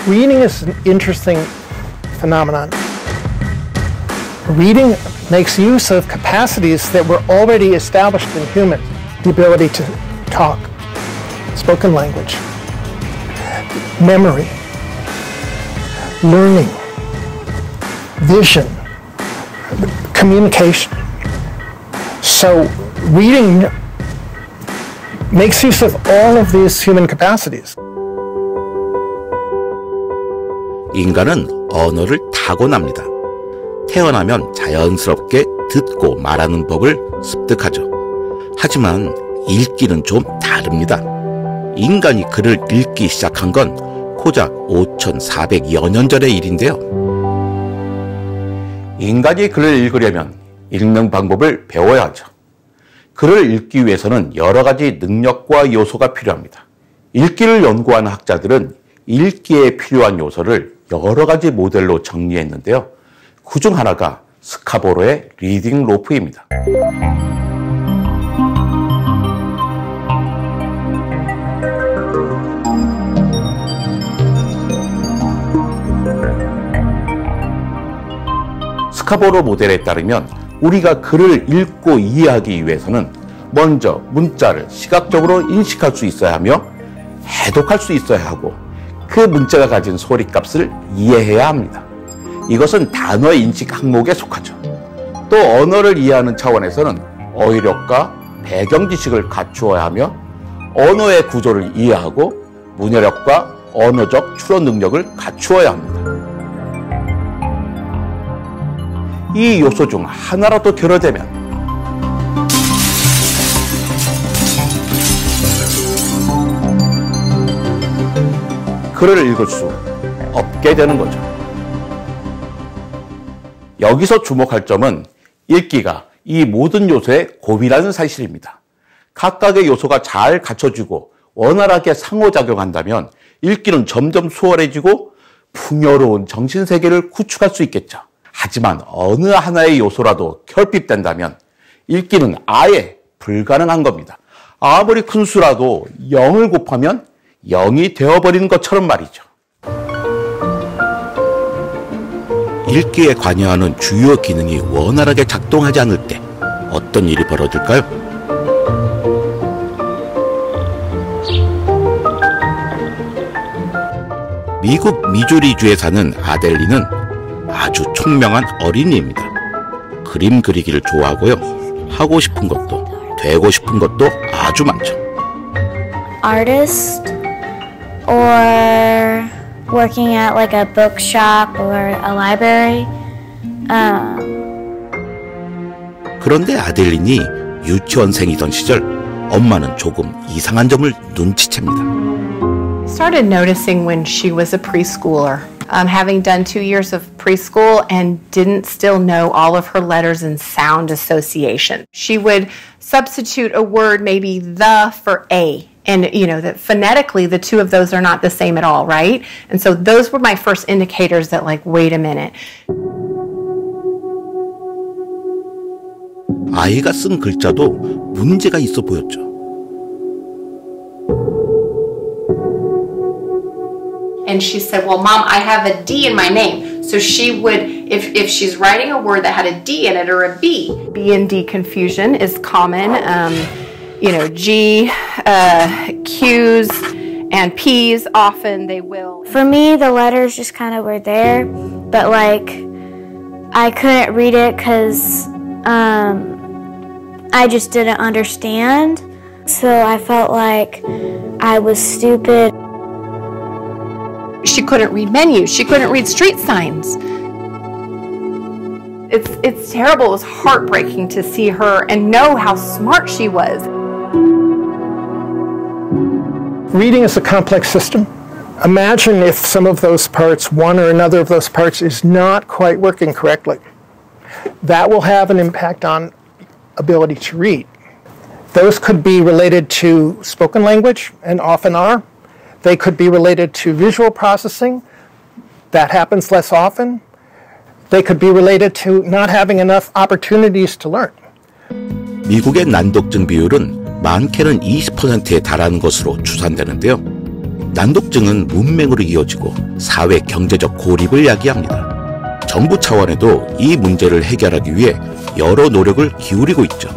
Reading is an interesting phenomenon. Reading makes use of capacities that were already established in humans. The ability to talk, spoken language, memory, learning, vision, communication. So reading makes use of all of these human capacities. 인간은 언어를 타고납니다. 태어나면 자연스럽게 듣고 말하는 법을 습득하죠. 하지만 읽기는 좀 다릅니다. 인간이 글을 읽기 시작한 건 고작 5,400여 년 전의 일인데요. 인간이 글을 읽으려면 읽는 방법을 배워야 하죠. 글을 읽기 위해서는 여러 가지 능력과 요소가 필요합니다. 읽기를 연구하는 학자들은 읽기에 필요한 요소를 여러 가지 모델로 정리했는데요. 그중 하나가 스카보로의 리딩 로프입니다. 스카보로 모델에 따르면 우리가 글을 읽고 이해하기 위해서는 먼저 문자를 시각적으로 인식할 수 있어야 하며 해독할 수 있어야 하고 그 문자가 가진 소리값을 이해해야 합니다. 이것은 단어 인식 항목에 속하죠. 또 언어를 이해하는 차원에서는 어휘력과 배경 지식을 갖추어야 하며 언어의 구조를 이해하고 문해력과 언어적 추론 능력을 갖추어야 합니다. 이 요소 중 하나라도 결여되면 글을 읽을 수 없게 되는 거죠. 여기서 주목할 점은 읽기가 이 모든 요소의 고비라는 사실입니다. 각각의 요소가 잘 갖춰지고 원활하게 상호작용한다면 읽기는 점점 수월해지고 풍요로운 정신세계를 구축할 수 있겠죠. 하지만 어느 하나의 요소라도 결핍된다면 읽기는 아예 불가능한 겁니다. 아무리 큰 수라도 0을 곱하면 0이 되어버리는 것처럼 말이죠. 읽기에 관여하는 주요 기능이 원활하게 작동하지 않을 때 어떤 일이 벌어질까요? 미국 미주리주에 사는 아델리는 아주 총명한 어린이입니다. 그림 그리기를 좋아하고요. 하고 싶은 것도 되고 싶은 것도 아주 많죠. Artist or working at like a bookshop or a library. 그런데 아델린이 유치원생이던 시절 엄마는 조금 이상한 점을 눈치챕니다. Started noticing when she was a preschooler, having done 2 years of preschool and didn't still know all of her letters and sound association. She would substitute a word, maybe the for a. And, you know, that phonetically, the two of those are not the same at all, right? And so those were my first indicators that, like, wait a minute. 아이가 쓴 글자도 문제가 있어 보였죠. And she said, well, Mom, I have a D in my name. So she would, if she's writing a word that had a D in it or a B. B and D confusion is common. You know, G, Q's, and P's, often they will. For me, the letters just kind of were there, but like, I couldn't read it because I just didn't understand. So I felt like I was stupid. She couldn't read menus. She couldn't read street signs. It's terrible. It was heartbreaking to see her and know how smart she was. Reading is a complex system. Imagine if some of those parts, one or another of those parts, is not quite working correctly. That will have an impact on ability to read. Those could be related to spoken language, and often are. They could be related to visual processing. That happens less often. They could be related to not having enough opportunities to learn. 미국의 난독증 비율은 많게는 20%에 달하는 것으로 추산되는데요. 난독증은 문맹으로 이어지고 사회 경제적 고립을 야기합니다. 정부 차원에도 이 문제를 해결하기 위해 여러 노력을 기울이고 있죠.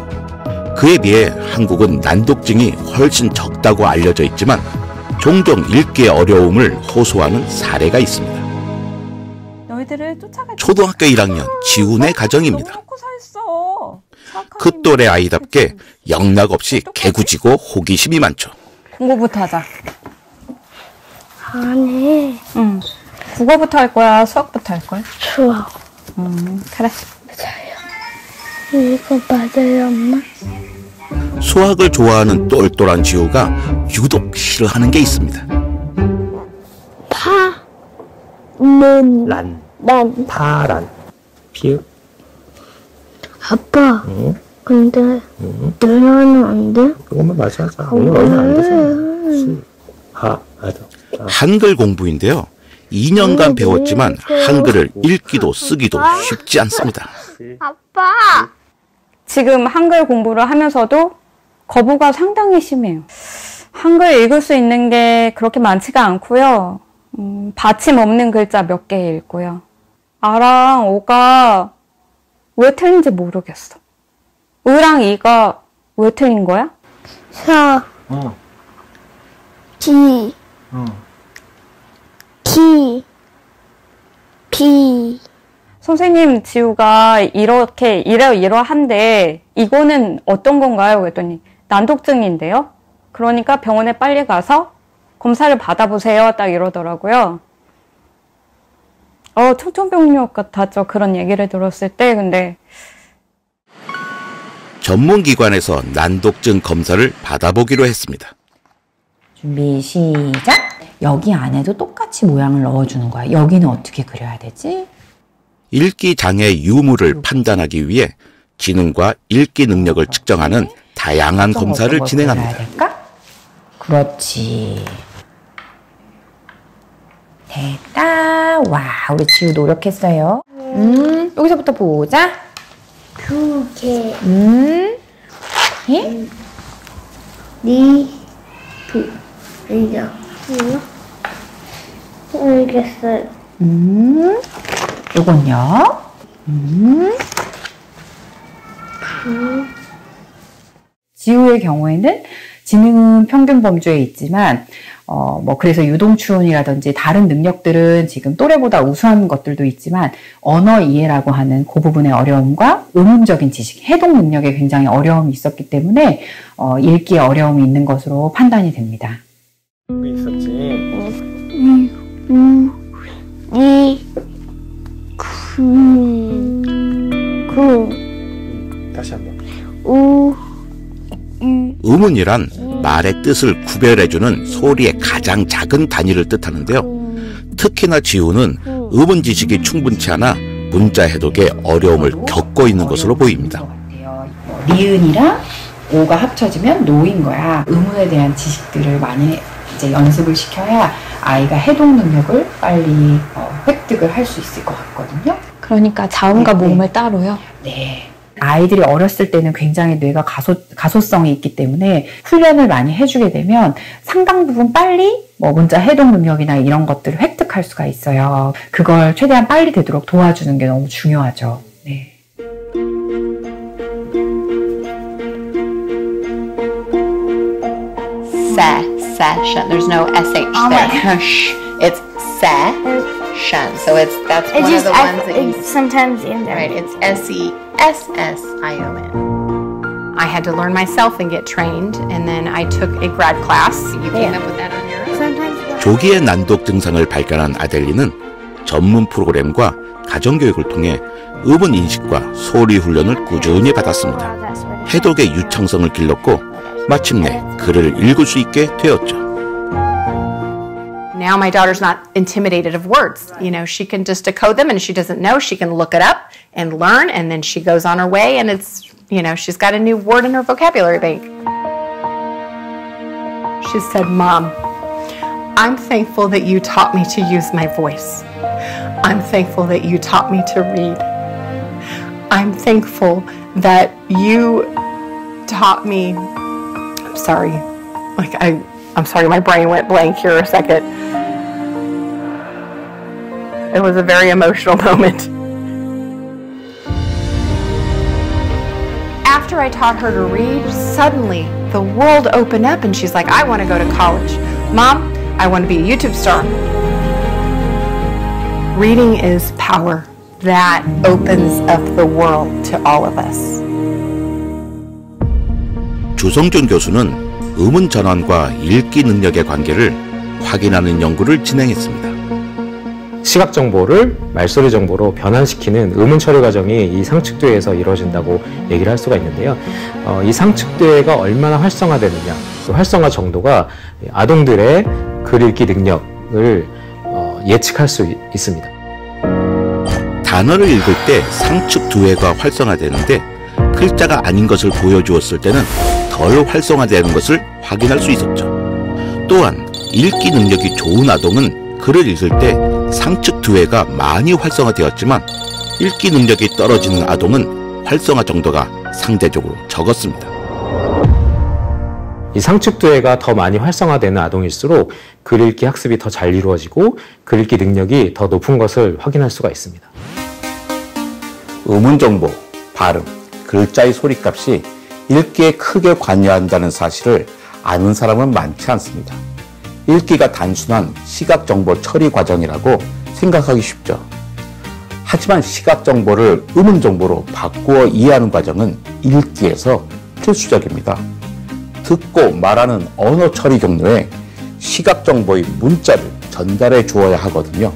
그에 비해 한국은 난독증이 훨씬 적다고 알려져 있지만 종종 읽기의 어려움을 호소하는 사례가 있습니다. 초등학교 1학년 지훈의 가정입니다. 그 또래 아이답게 영락없이 개구지고 호기심이 많죠. 공부부터 하자. 아니. 응. 국어부터 할 거야? 수학부터 할 거야? 수학. 그래. 맞아요. 이거 맞아요, 엄마? 수학을 좋아하는 똘똘한 지우가 유독 싫어하는 게 있습니다. 란. 파란. 피읍. 아빠. 근데 늘어나는 안 돼? 그것만 마저 하자. 오늘 얼마 안 되잖아. 맞아. 한글 공부인데요. 2년간 배웠지만 한글을 읽기도 쓰기도 쉽지 않습니다. 아빠. 지금 한글 공부를 하면서도 거부가 상당히 심해요. 한글 읽을 수 있는 게 그렇게 많지가 않고요. 받침 없는 글자 몇 개 읽고요. 아랑 오가 왜 틀린지 모르겠어. 으랑 이가 왜 틀린 거야? 서. 지. 기. 비. 선생님, 지우가 이렇게 이러한데 이거는 어떤 건가요? 그랬더니 난독증인데요. 그러니까 병원에 빨리 가서 검사를 받아보세요. 딱 이러더라고요. 청천벽력 같았죠. 그런 얘기를 들었을 때. 근데 전문기관에서 난독증 검사를 받아보기로 했습니다. 준비 시작. 여기 안에도 똑같이 모양을 넣어주는 거야. 여기는 어떻게 그려야 되지? 읽기 장애 유무를 판단하기 위해 지능과 읽기 능력을 측정하는 다양한 검사를 진행합니다. 될까? 그렇지. 됐다. 와, 우리 지우 노력했어요. 여기서부터 보자. 2개. 예? 이거. 알겠어요. 요건요. 지우의 경우에는 지능은 평균 범주에 있지만 그래서 유동추론이라든지 다른 능력들은 지금 또래보다 우수한 것들도 있지만 언어 이해라고 하는 그 부분의 어려움과 의문적인 지식, 해독 능력에 굉장히 어려움이 있었기 때문에 읽기에 어려움이 있는 것으로 판단이 됩니다. 있었지. 다시 한번. 음운이란 말의 뜻을 구별해주는 소리의 가장 작은 단위를 뜻하는데요. 특히나 지우는 음운 지식이 충분치 않아 문자 해독에 어려움을 겪고 있는 것으로 보입니다. 니은이랑 오가 합쳐지면 노인 거야. 음운에 대한 지식들을 많이 이제 연습을 시켜야 아이가 해독 능력을 빨리 획득을 할 수 있을 것 같거든요. 그러니까 자음과 모음을 따로요? 네. 아이들이 어렸을 때는 굉장히 뇌가 가소성이 있기 때문에 훈련을 많이 해주게 되면 상당 부분 빨리 문자 해독 능력이나 이런 것들을 획득할 수가 있어요. 그걸 최대한 빨리 되도록 도와주는 게 너무 중요하죠. 네. Session. There's no SH there. It's session. So that's one of the ones that you... sometimes in there. Right, it's SESSION. I had to learn myself and get trained, and then I took a grad class. You came up with that on your own? Sometimes. 조기의 난독 증상을 발견한 아델리는 전문 프로그램과 가정교육을 통해 음운 인식과 소리 훈련을 꾸준히 받았습니다. 해독의 유창성을 길렀고 마침내 글을 읽을 수 있게 되었죠. Now my daughter's not intimidated of words. You know, she can just decode them, and if she doesn't know, she can look it up and learn, and then she goes on her way, and it's, you know, she's got a new word in her vocabulary bank. She said, Mom, I'm thankful that you taught me to use my voice. I'm thankful that you taught me to read. I'm thankful that you taught me, I'm sorry, like I'm sorry, my brain went blank here a second. It was a very emotional moment. After I taught her to read, suddenly the world opened up and she's like, I want to go to college. Mom, I want to be a YouTube star. Reading is power. That opens up the world to all of us. 조성준 교수는 음운 전환과 읽기 능력의 관계를 확인하는 연구를 진행했습니다. 시각 정보를 말소리 정보로 변환시키는 음운 처리 과정이 이 상측뇌에서 이루어진다고 얘기를 할 수가 있는데요. 이 상측뇌가 얼마나 활성화되느냐, 그 활성화 정도가 아동들의 글 읽기 능력을 예측할 수 있습니다. 단어를 읽을 때 상측두뇌가 활성화되는데 글자가 아닌 것을 보여주었을 때는 덜 활성화되는 것을 확인할 수 있었죠. 또한 읽기 능력이 좋은 아동은 글을 읽을 때 상측두뇌가 많이 활성화되었지만 읽기 능력이 떨어지는 아동은 활성화 정도가 상대적으로 적었습니다. 이 상측두뇌가 더 많이 활성화되는 아동일수록 글 읽기 학습이 더 잘 이루어지고 글 읽기 능력이 더 높은 것을 확인할 수가 있습니다. 음운 정보, 발음, 글자의 소리값이 읽기에 크게 관여한다는 사실을 아는 사람은 많지 않습니다. 읽기가 단순한 시각 정보 처리 과정이라고 생각하기 쉽죠. 하지만 시각 정보를 음운 정보로 바꾸어 이해하는 과정은 읽기에서 필수적입니다. 듣고 말하는 언어 처리 경로에 시각 정보의 문자를 전달해 주어야 하거든요.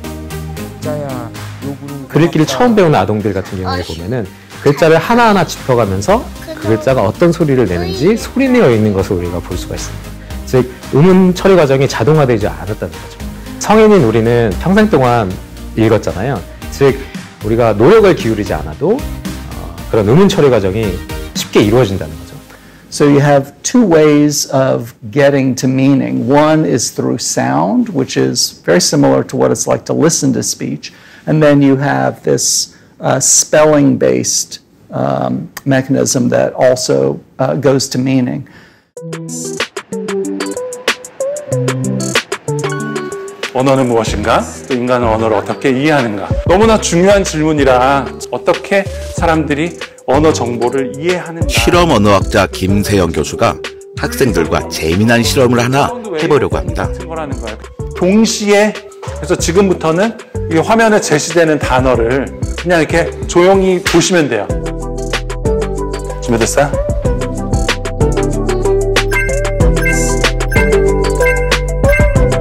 글 읽기를 처음 배우는 아동들 같은 경우에 보면은 글자를 하나하나 짚어가면서 그 글자가 어떤 소리를 내는지 소리내어 있는 것을 우리가 볼 수가 있습니다. 즉, 음운 처리 과정이 자동화되지 않았다는 거죠. 성인인 우리는 평생 동안 읽었잖아요. 즉, 우리가 노력을 기울이지 않아도 그런 음운 처리 과정이 쉽게 이루어진다는 거죠. So you have two ways of getting to meaning. One is through sound, which is very similar to what it's like to listen to speech. And then you have this spelling-based mechanism that also goes to meaning. 언어는 무엇인가? 또 인간은 언어를 어떻게 이해하는가? 너무나 중요한 질문이라 어떻게 사람들이 언어 정보를 이해하는가? 실험 언어학자 김세영 교수가 학생들과 재미난 실험을 하나 해보려고 합니다. 동시에 그래서 지금부터는 이 화면에 제시되는 단어를 그냥 이렇게 조용히 보시면 돼요. 준비됐어요?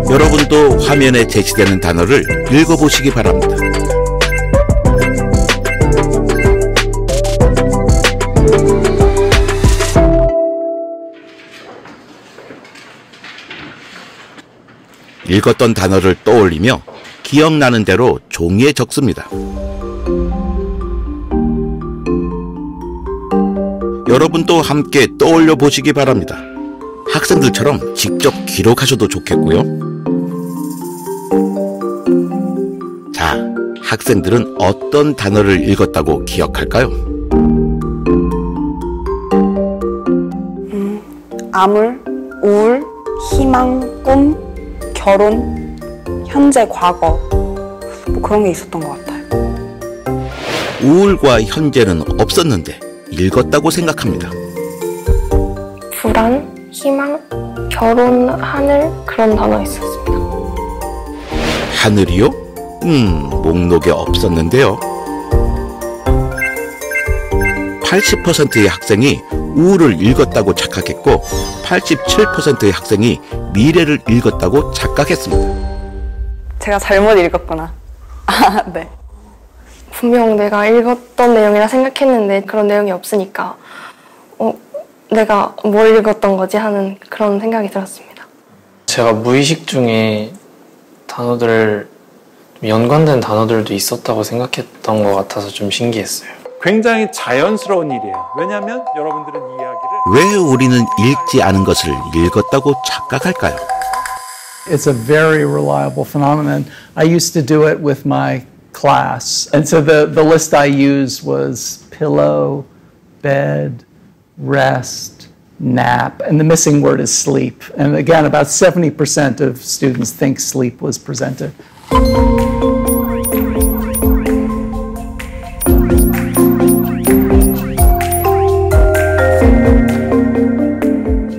여러분도 화면에 제시되는 단어를 읽어보시기 바랍니다. 읽었던 단어를 떠올리며 기억나는 대로 종이에 적습니다. 여러분도 함께 떠올려 보시기 바랍니다. 학생들처럼 직접 기록하셔도 좋겠고요. 자, 학생들은 어떤 단어를 읽었다고 기억할까요? 암울, 우울, 희망, 꿈, 결혼, 현재, 과거 뭐 그런 게 있었던 것 같아요. 우울과 현재는 없었는데 읽었다고 생각합니다. 불안, 희망, 결혼, 하늘 그런 단어 있었습니다. 하늘이요? 목록에 없었는데요. 80%의 학생이 우울을 읽었다고 착각했고 87%의 학생이 미래를 읽었다고 착각했습니다. 제가 잘못 읽었구나. 네. 분명 내가 읽었던 내용이라 생각했는데 그런 내용이 없으니까 내가 뭘 읽었던 거지 하는 그런 생각이 들었습니다. 제가 무의식 중에 단어들을 연관된 단어들도 있었다고 생각했던 것 같아서 좀 신기했어요. 굉장히 자연스러운 일이에요. 왜냐하면 여러분들은 이야기를 왜 우리는 읽지 않은 것을 읽었다고 착각할까요? It's a very reliable phenomenon. I used to do it with my class. And so the list I used was pillow, bed, rest, nap, and the missing word is sleep. And again, about 70% of students think sleep was presented.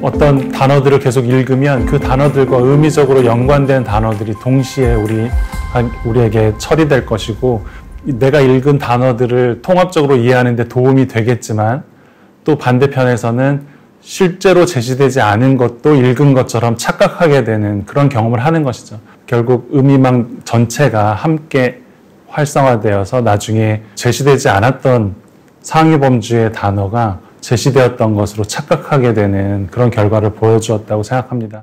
어떤 단어들을 계속 읽으면 그 단어들과 의미적으로 연관된 단어들이 동시에 우리에게 처리될 것이고, 내가 읽은 단어들을 통합적으로 이해하는 데 도움이 되겠지만, 또 반대편에서는 실제로 제시되지 않은 것도 읽은 것처럼 착각하게 되는 그런 경험을 하는 것이죠. 결국 의미망 전체가 함께 활성화되어서 나중에 제시되지 않았던 상위범주의 단어가 제시되었던 것으로 착각하게 되는 그런 결과를 보여주었다고 생각합니다.